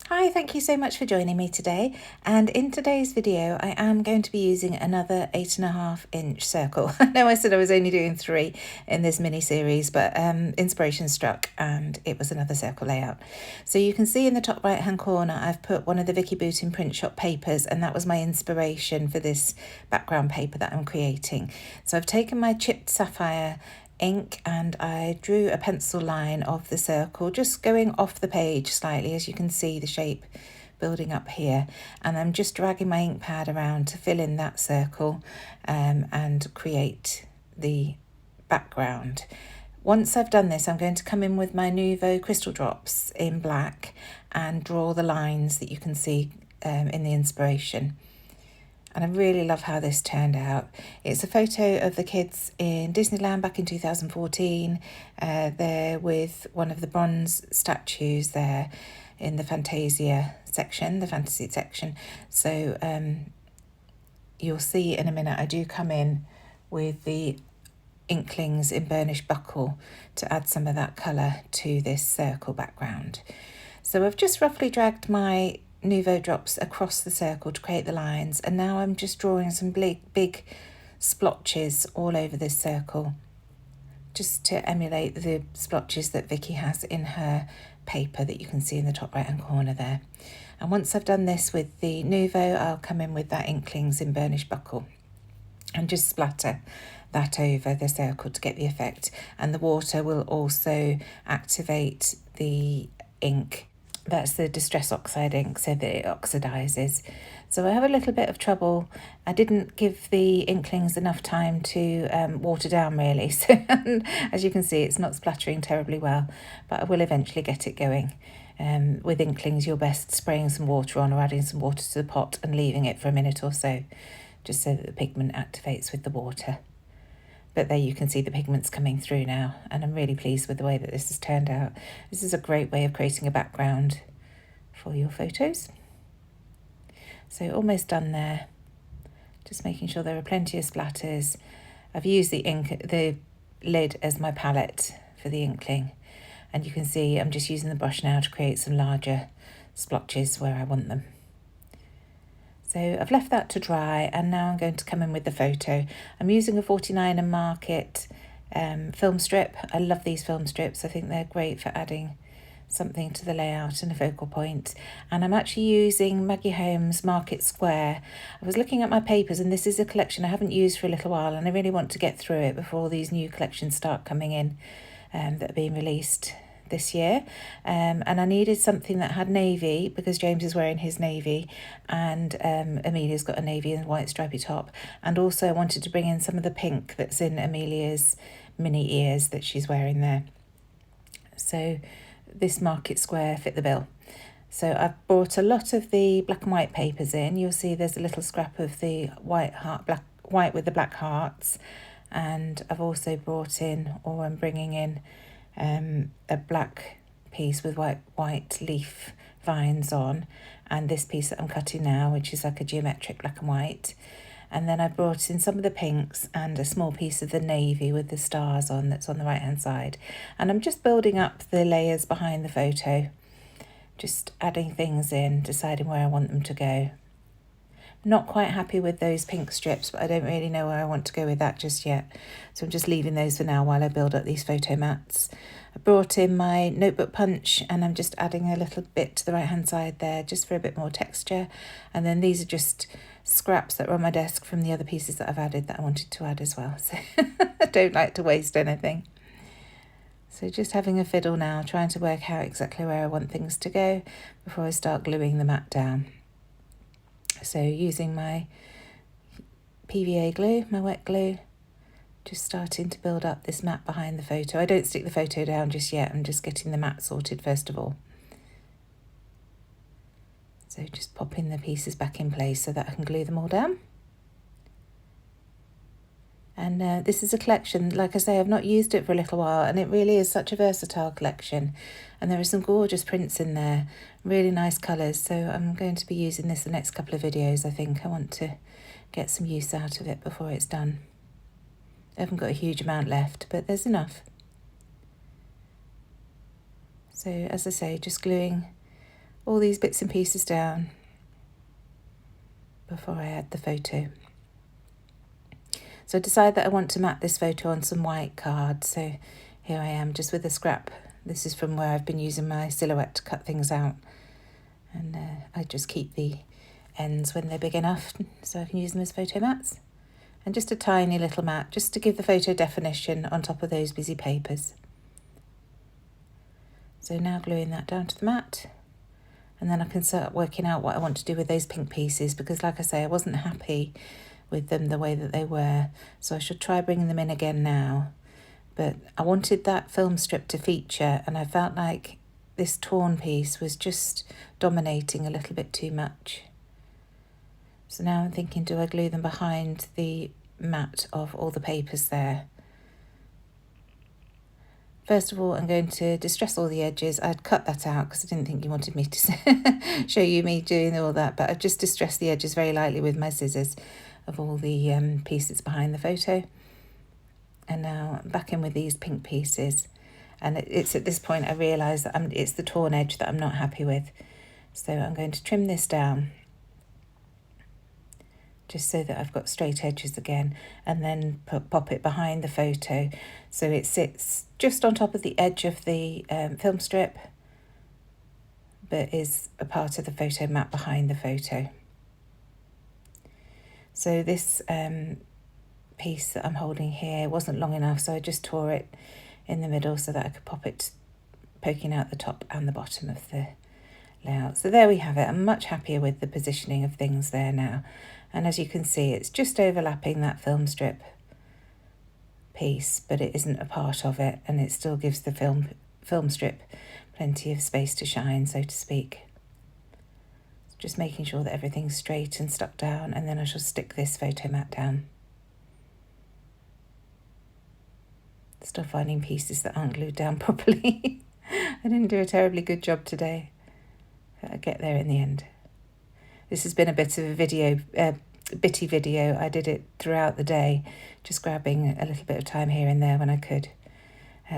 Hi, thank you so much for joining me today. And in today's video, I am going to be using another 8.5-inch circle. I know I said I was only doing 3 in this mini series, but inspiration struck and it was another circle layout. So you can see in the top right hand corner, I've put one of the Vicki Boutin print shop papers, and that was my inspiration for this background paper that I'm creating. So I've taken my chipped sapphire ink and I drew a pencil line of the circle, just going off the page slightly, as you can see the shape building up here, and I'm just dragging my ink pad around to fill in that circle and create the background. Once I've done this, I'm going to come in with my Nuvo crystal drops in black and draw the lines that you can see in the inspiration. And I really love how this turned out. It's a photo of the kids in Disneyland back in 2014. They're with one of the bronze statues there in the Fantasia section, the fantasy section. So you'll see in a minute I do come in with the inklings in burnished buckle to add some of that colour to this circle background. So I've just roughly dragged my Nuvo drops across the circle to create the lines, and now I'm just drawing some big splotches all over this circle, just to emulate the splotches that Vicki has in her paper that you can see in the top right hand corner there. And once I've done this with the Nuvo, I'll come in with that inklings in burnished buckle and just splatter that over the circle to get the effect. And the water will also activate the ink. That's the Distress Oxide ink, so that it oxidizes. So I have a little bit of trouble. I didn't give the inklings enough time to water down really. So as you can see, it's not splattering terribly well, but I will eventually get it going. With inklings, you're best spraying some water on or adding some water to the pot and leaving it for a minute or so, just so that the pigment activates with the water. But there you can see the pigments coming through now, and I'm really pleased with the way that this has turned out. This is a great way of creating a background for your photos. So almost done there. Just making sure there are plenty of splatters. I've used the lid as my palette for the inkling, and you can see I'm just using the brush now to create some larger splotches where I want them. So I've left that to dry, and now I'm going to come in with the photo. I'm using a 49 and Market film strip. I love these film strips. I think they're great for adding something to the layout and a focal point. And I'm actually using Maggie Holmes Market Square. I was looking at my papers, and this is a collection I haven't used for a little while, and I really want to get through it before these new collections start coming in that are being released this year, and I needed something that had navy because James is wearing his navy, and Amelia's got a navy and white stripy top, and also I wanted to bring in some of the pink that's in Amelia's mini ears that she's wearing there. So this Market Square fit the bill. So I've brought a lot of the black and white papers in. You'll see there's a little scrap of the white with the black hearts, and I've also brought in, or I'm bringing in, a black piece with white leaf vines on, and this piece that I'm cutting now, which is like a geometric black and white. And then I brought in some of the pinks and a small piece of the navy with the stars on that's on the right hand side. And I'm just building up the layers behind the photo, just adding things in, deciding where I want them to go. Not quite happy with those pink strips, but I don't really know where I want to go with that just yet. So I'm just leaving those for now while I build up these photo mats. I brought in my notebook punch, and I'm just adding a little bit to the right hand side there just for a bit more texture. And then these are just scraps that were on my desk from the other pieces that I've added that I wanted to add as well. So I don't like to waste anything. So just having a fiddle now, trying to work out exactly where I want things to go before I start gluing the mat down. So using my PVA glue, my wet glue, just starting to build up this mat behind the photo. I don't stick the photo down just yet, I'm just getting the mat sorted first of all. So just popping the pieces back in place so that I can glue them all down. And this is a collection, like I say, I've not used it for a little while, and it really is such a versatile collection. And there are some gorgeous prints in there, really nice colours. So I'm going to be using this the next couple of videos, I think. I want to get some use out of it before it's done. I haven't got a huge amount left, but there's enough. So as I say, just gluing all these bits and pieces down before I add the photo. So I decided that I want to map this photo on some white card. So here I am just with a scrap. This is from where I've been using my silhouette to cut things out. And I just keep the ends when they're big enough so I can use them as photo mats. And just a tiny little mat just to give the photo definition on top of those busy papers. So now gluing that down to the mat. And then I can start working out what I want to do with those pink pieces, because like I say, I wasn't happy with them the way that they were. So I should try bringing them in again now. But I wanted that film strip to feature, and I felt like this torn piece was just dominating a little bit too much. So now I'm thinking, do I glue them behind the mat of all the papers there? First of all, I'm going to distress all the edges. I'd cut that out because I didn't think you wanted me to show you me doing all that, but I've just distressed the edges very lightly with my scissors of all the pieces behind the photo. And now I'm back in with these pink pieces. And it's at this point I realise that it's the torn edge that I'm not happy with. So I'm going to trim this down, just so that I've got straight edges again, and then pop it behind the photo so it sits just on top of the edge of the film strip, but is a part of the photo mat behind the photo. So this piece that I'm holding here wasn't long enough, so I just tore it in the middle so that I could pop it poking out the top and the bottom of the layout. So there we have it. I'm much happier with the positioning of things there now. And as you can see, it's just overlapping that film strip piece, but it isn't a part of it, and it still gives the film strip plenty of space to shine, so to speak. Just making sure that everything's straight and stuck down, and then I shall stick this photo mat down. Still finding pieces that aren't glued down properly. I didn't do a terribly good job today, but I get there in the end. This has been a bit of a bitty video. I did it throughout the day, just grabbing a little bit of time here and there when I could.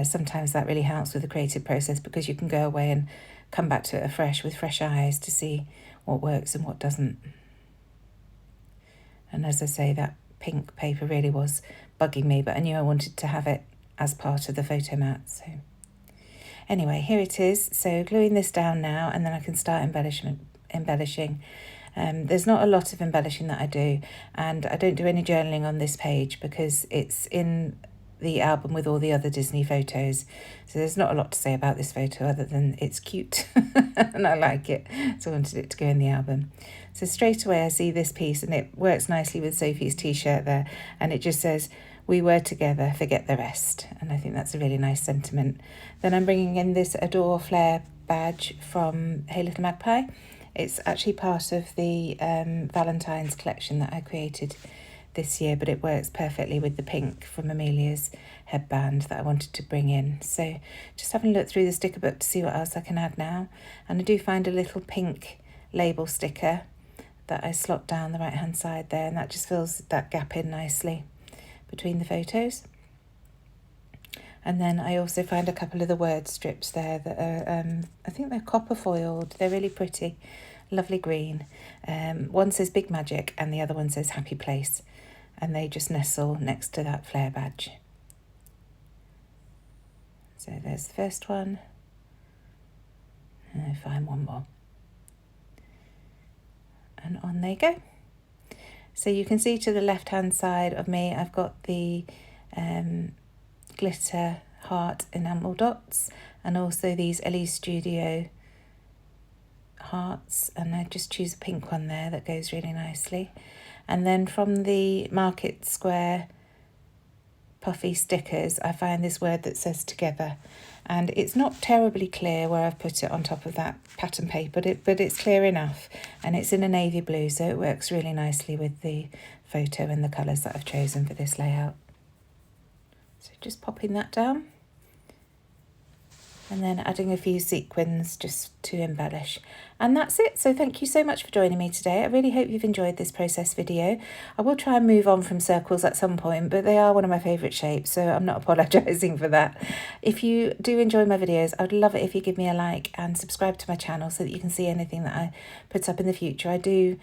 Sometimes that really helps with the creative process, because you can go away and come back to it afresh with fresh eyes to see what works and what doesn't. And as I say, that pink paper really was bugging me, but I knew I wanted to have it as part of the photo mat. So anyway, here it is. So gluing this down now, and then I can start embellishing. There's not a lot of embellishing that I do, and I don't do any journaling on this page because it's in the album with all the other Disney photos. So there's not a lot to say about this photo other than it's cute and I like it. So I wanted it to go in the album. So straight away I see this piece, and it works nicely with Sophie's t-shirt there, and it just says, "We were together, forget the rest." And I think that's a really nice sentiment. Then I'm bringing in this Adore Flair badge from Hey Little Magpie. It's actually part of the Valentine's collection that I created this year, but it works perfectly with the pink from Amelia's headband that I wanted to bring in. So just having a look through the sticker book to see what else I can add now. And I do find a little pink label sticker that I slot down the right hand side there, and that just fills that gap in nicely between the photos. And then I also find a couple of the word strips there that are, I think they're copper foiled. They're really pretty, lovely green. One says Big Magic and the other one says Happy Place. And they just nestle next to that Flair badge. So there's the first one. And I find one more. And on they go. So you can see to the left-hand side of me, I've got the glitter heart enamel dots, and also these Ellie Studio hearts, and I just choose a pink one there that goes really nicely. And then from the Market Square puffy stickers, I find this word that says together, and it's not terribly clear where I've put it on top of that pattern paper, but it's clear enough, and it's in a navy blue, so it works really nicely with the photo and the colours that I've chosen for this layout. So just popping that down. and then adding a few sequins just to embellish. And that's it. So thank you so much for joining me today. I really hope you've enjoyed this process video. I will try and move on from circles at some point, but they are one of my favourite shapes, so I'm not apologising for that. If you do enjoy my videos, I would love it if you give me a like and subscribe to my channel so that you can see anything that I put up in the future. I do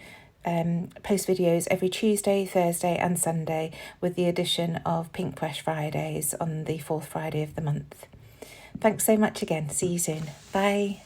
post videos every Tuesday, Thursday and Sunday, with the addition of Pink Fresh Fridays on the 4th Friday of the month. Thanks so much again. See you soon. Bye.